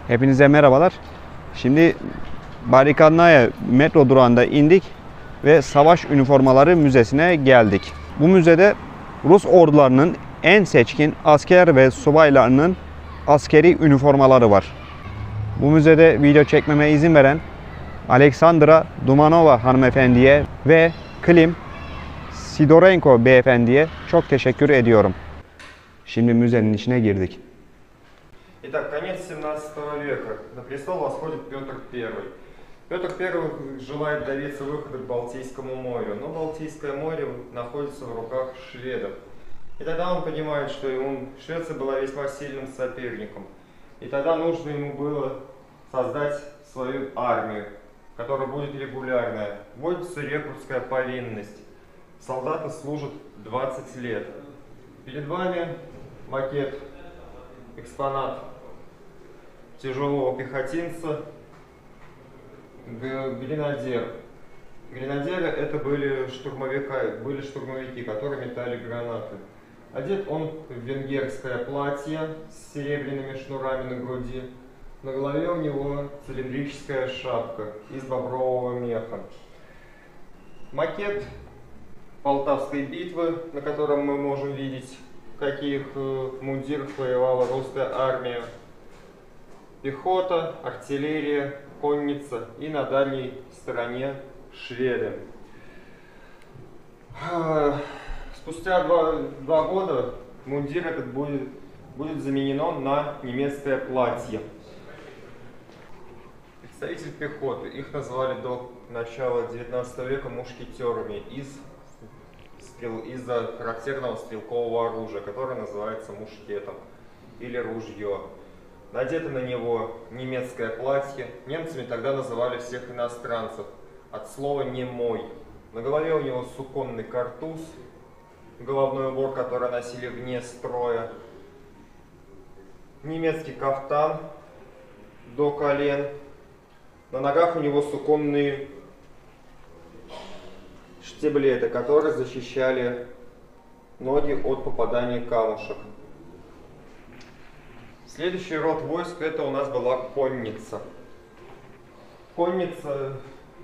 Hepinize merhabalar. Şimdi Barikanlaya metro durağında indik ve Savaş Üniformaları Müzesi'ne geldik. Bu müzede Rus ordularının en seçkin asker ve subaylarının askeri üniformaları var. Bu müzede video çekmeme izin veren Aleksandra Dumanova hanımefendiye ve Klim Sidorenko beyefendiye çok teşekkür ediyorum. Şimdi müzenin içine girdik. Итак, конец 17 века. На престол восходит Петр I. Петр I желает добиться выхода к Балтийскому морю, но Балтийское море находится в руках шведов. И тогда он понимает, что Швеция была весьма сильным соперником. И тогда нужно ему было создать свою армию, которая будет регулярная. Вводится рекрутская повинность. Солдаты служат 20 лет. Перед вами макет, экспонат тяжелого пехотинца, гренадер. Гренадеры это были штурмовики, которые метали гранаты. Одет он в венгерское платье с серебряными шнурами на груди. На голове у него цилиндрическая шапка из бобрового меха. Макет Полтавской битвы, на котором мы можем видеть, в каких мундирах воевала русская армия. Пехота, артиллерия, конница и на дальней стороне шведы. Спустя два года мундир этот будет заменено на немецкое платье. Представитель пехоты, их назвали до начала 19 века мушкетерами из-за характерного стрелкового оружия, которое называется мушкетом или ружье. Надето на него немецкое платье. Немцами тогда называли всех иностранцев от слова «немой». На голове у него суконный картуз, головной убор, который носили вне строя. Немецкий кафтан до колен. На ногах у него суконные штиблеты, которые защищали ноги от попадания камушек. Следующий род войск это у нас была конница. Конница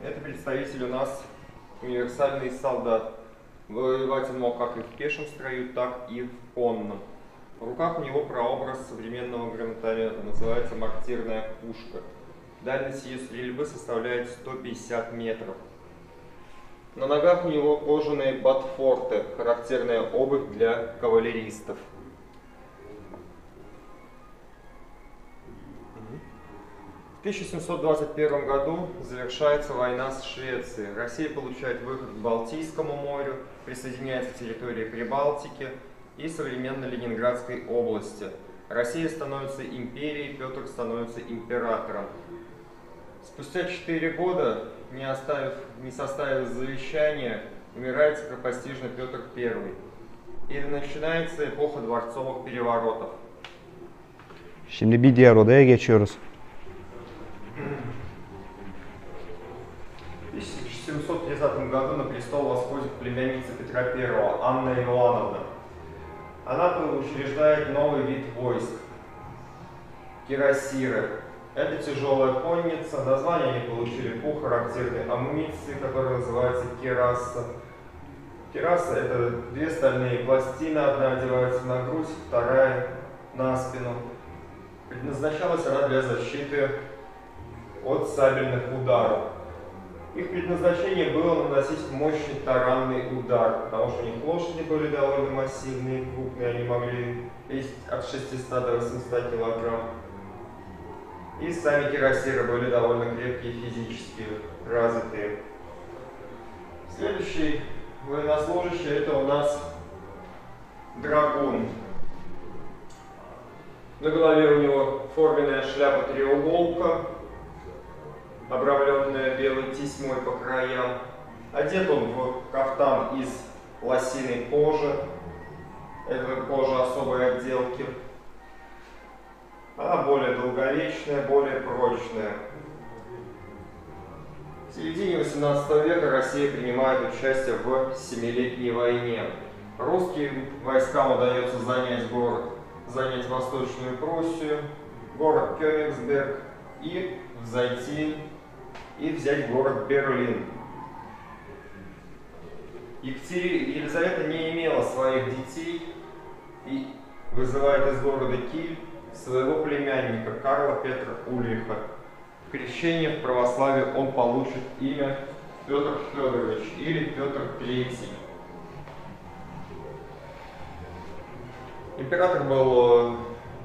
это представитель у нас универсальный солдат. Воевать он мог как и в пешем строю, так и в конном. В руках у него прообраз современного гранатомета, называется мортирная пушка. Дальность ее стрельбы составляет 150 метров. На ногах у него кожаные ботфорты, характерная обувь для кавалеристов. В 1721 году завершается война с Швецией. Россия получает выход к Балтийскому морю, присоединяется к территории Прибалтики и современной Ленинградской области. Россия становится империей, Петр становится императором. Спустя 4 года, не составив завещания, умирает скоропостижно Петр I. И начинается эпоха дворцовых переворотов. Şimdi bir diğer odaya geçiyoruz. В 1730 году на престол восходит племянница Петра I, Анна Иоанновна. Она учреждает новый вид войск – кирасиры. Это тяжелая конница, название они получили по характерной амуниции, которая называется кираса. Кираса – это две стальные пластины, одна одевается на грудь, вторая на спину. Предназначалась она для защиты от сабельных ударов. Их предназначение было наносить мощный таранный удар, потому что у них лошади были довольно массивные, крупные, они могли весить от 600 до 800 килограмм. И сами кирасиры были довольно крепкие, физически развитые. Следующий военнослужащий это у нас драгун. На голове у него форменная шляпа-треуголка, обрамленная белой тесьмой по краям. Одет он в кафтан из лосиной кожи. Это кожа особой отделки. Она более долговечная, более прочная. В середине 18 века Россия принимает участие в Семилетней войне. Русским войскам удается занять Восточную Пруссию, город Кёнигсберг и взойти и взять город Берлин. Елизавета не имела своих детей и вызывает из города Киль своего племянника Карла Петра Ульриха. В крещении в православии он получит имя Петр Федорович или Петр III. Император был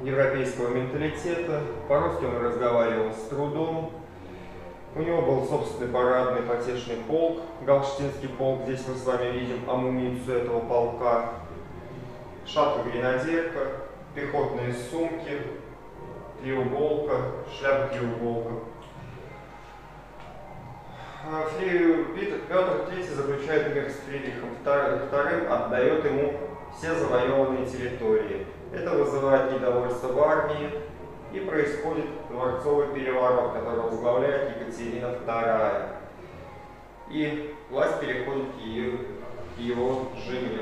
европейского менталитета, по-русски он разговаривал с трудом. У него был собственный парадный потешный полк, Галштинский полк. Здесь мы с вами видим амуницию этого полка. Шапка-гренадерка, пехотные сумки, треуголка, шляпа-треуголка. Петр III заключает мир с Фридрихом II, отдает ему все завоеванные территории. Это вызывает недовольство в армии, и происходит дворцовый переворот, который возглавляет Екатерина II. И власть переходит к его жене.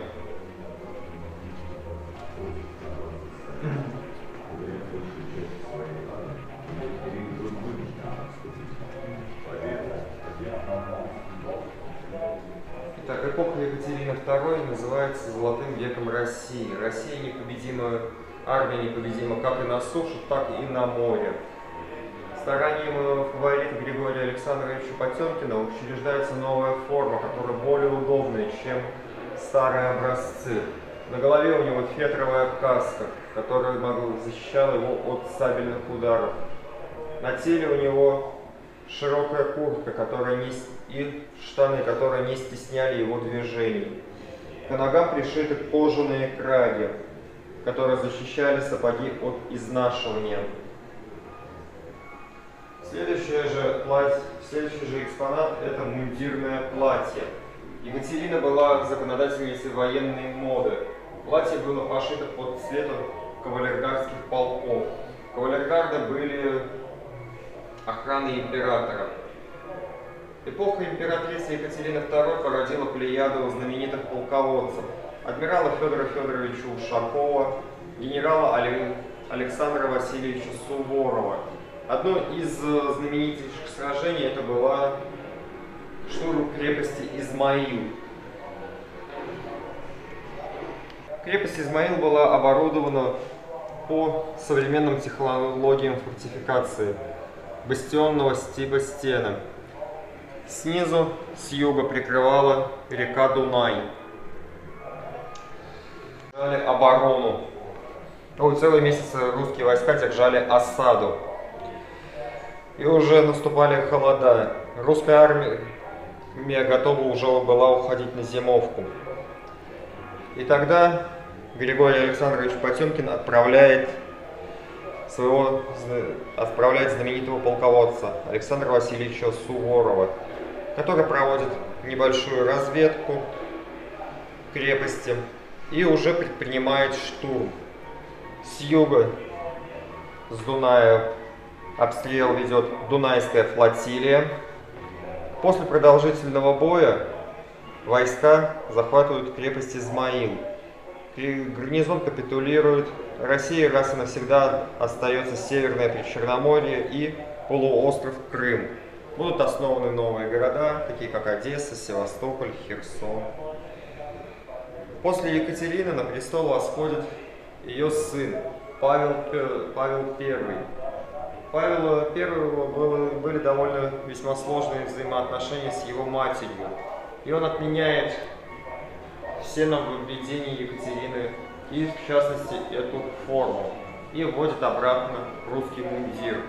Итак, эпоха Екатерины II называется Золотым веком России. Россия непобедима, армия непобедима как и на суше, так и на море. Старанием фаворита Григория Александровича Потемкина учреждается новая форма, которая более удобная, чем старые образцы. На голове у него фетровая каска, которая защищала его от сабельных ударов. На теле у него широкая куртка, и штаны, которые не стесняли его движений. К ногам пришиты кожаные краги, которые защищали сапоги от изнашивания. Следующий же экспонат – это мундирное платье. Екатерина была законодательницей военной моды. Платье было пошито под цветом кавалергардских полков. Кавалергарды были охраной императора. Эпоха императрицы Екатерины II породила плеяду знаменитых полководцев. Адмирала Федора Федоровича Ушакова, генерала Александра Васильевича Суворова. Одно из знаменитейших сражений это была штурм крепости Измаил. Крепость Измаил была оборудована по современным технологиям фортификации бастионного типа стены. Снизу, с юга, прикрывала река Дунай. Держали оборону. Целый месяц русские войска держали осаду. И уже наступали холода. Русская армия готова уже была уходить на зимовку. И тогда Григорий Александрович Потемкин отправляет знаменитого полководца Александра Васильевича Суворова, который проводит небольшую разведку крепости и уже предпринимает штурм. С юга, с Дуная, обстрел ведет Дунайская флотилия. После продолжительного боя войска захватывают крепость Измаил. Гарнизон капитулирует. Россия раз и навсегда остается Северное Причерноморье и полуостров Крым. Будут основаны новые города, такие как Одесса, Севастополь, Херсон. После Екатерины на престол восходит ее сын Павел I. Павел I были довольно весьма сложные взаимоотношения с его матерью. И он отменяет все нововведения Екатерины, и в частности эту форму, и вводит обратно русский мундир.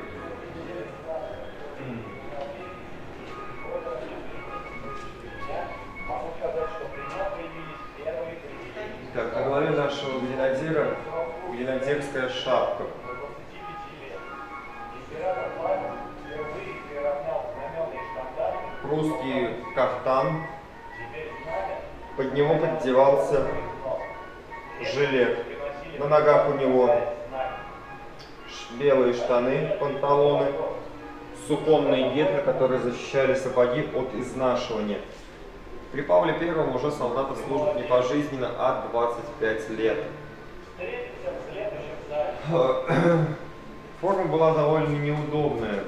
Так, на голове нашего гренадера гренадерская шапка. Прусский кафтан, под него поддевался жилет. На ногах у него белые штаны, панталоны, суконные гетры, которые защищали сапоги от изнашивания. При Павле I уже солдаты служат не пожизненно, а 25 лет. Форма была довольно неудобная,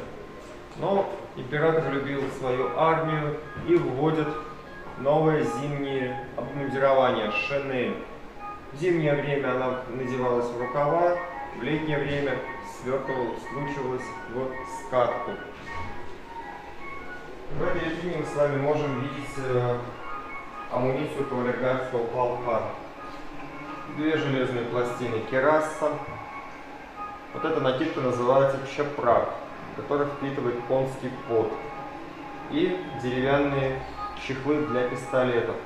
но император любил свою армию и вводит новое зимнее обмундирование шинель. В зимнее время она надевалась в рукава, в летнее время свертывалась, скручивалась в скатку. В этой витрине мы с вами можем видеть амуницию кавалергардского полка. Две железные пластины кераса. Вот эта накидка называется чапрак, который впитывает конский пот. И деревянные чехлы для пистолетов.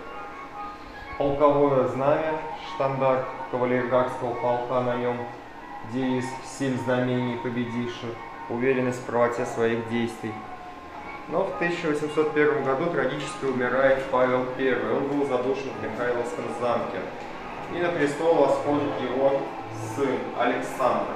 Полковое знамя, штандарт кавалергардского полка, на нем девиз «Семь знамений победивших», уверенность в правоте своих действий. Но в 1801 году трагически умирает Павел I. Он был задушен в Михайловском замке. И на престол восходит его сын Александр.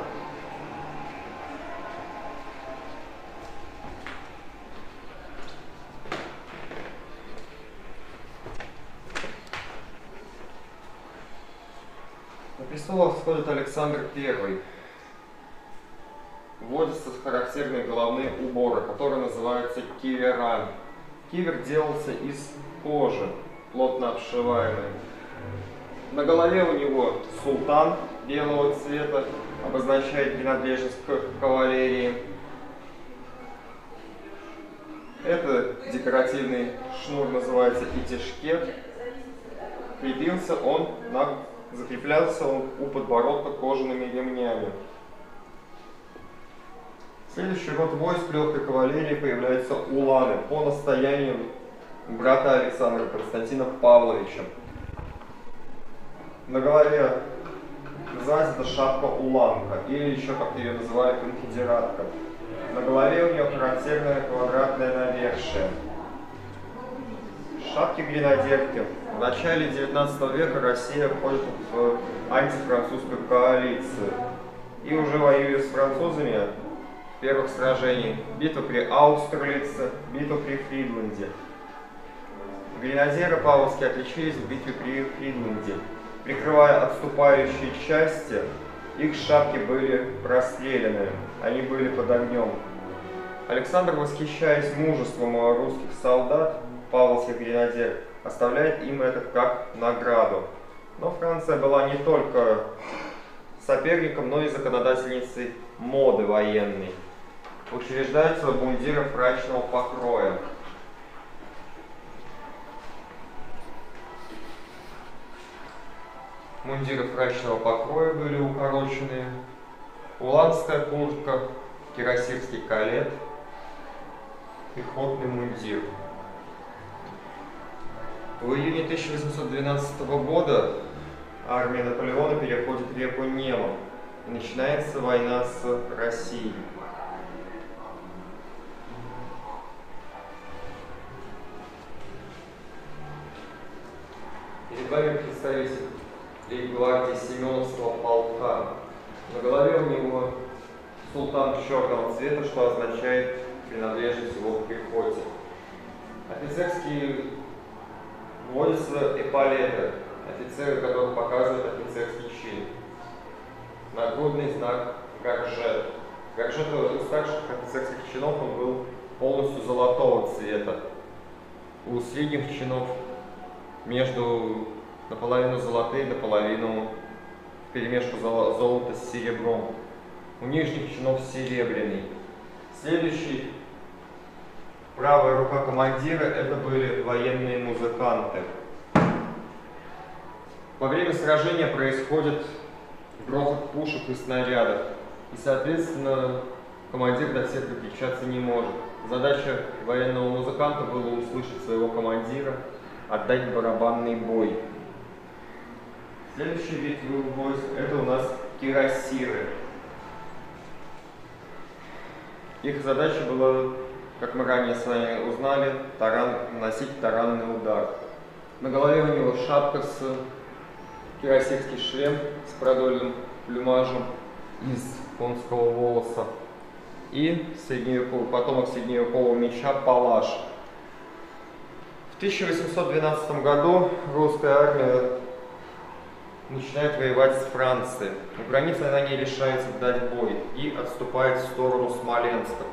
На престол восходит Александр I. Вводятся характерные головные уборы, которые называются киверами. Кивер делался из кожи, плотно обшиваемой. На голове у него султан белого цвета, обозначает принадлежность к кавалерии. Это декоративный шнур, называется итишкет. Закреплялся он у подбородка кожаными ремнями. Следующий род войск легкой кавалерии появляются уланы по настоянию брата Александра Константина Павловича. На голове называется это шапка уланка, или еще, как ее называют, конфедератка. На голове у нее характерное квадратное навершие. Шапки гренадерки. В начале 19 века Россия входит в антифранцузскую коалицию и уже воюет с французами в первых сражениях. Битва при Аустерлице, битва при Фридланде. Гренадеры павловские отличились в битве при Фридланде. Прикрывая отступающие части, их шапки были прострелены, они были под огнем. Александр, восхищаясь мужеством русских солдат, павловских гренадер, оставляет им это как награду. Но Франция была не только соперником, но и законодательницей моды военной. Учреждаются мундиры фрачного покроя. Мундиры фрачного покроя были укороченные. Уланская куртка, кирасирский калет, пехотный мундир. В июне 1812 года армия Наполеона переходит реку Неман, и начинается война с Россией. Перед вами представитель лейб-гвардии Семеновского полка. На голове у него султан черного цвета, что означает принадлежность его к пехоте. Офицерские вводятся эполеты, офицеры, которые показывают офицерский чин. Нагрудный знак горжет. Горжет у старших офицерских чинов он был полностью золотого цвета. У средних чинов между наполовину золотые, наполовину перемешку золота с серебром. У нижних чинов серебряный. Следующий, правая рука командира, это были военные музыканты. Во время сражения происходит грохот пушек и снарядов, и, соответственно, командир до всех докричаться не может. Задача военного музыканта была услышать своего командира, отдать барабанный бой. Следующий вид войск — это у нас кирасиры. Их задача была, как мы ранее с вами узнали, наносить таранный удар. На голове у него шапка с кирасирский шлем с продольным плюмажем из конского волоса и потомок средневекового меча палаш. В 1812 году русская армия начинает воевать с Францией. У границы она не решается дать бой и отступает в сторону Смоленска.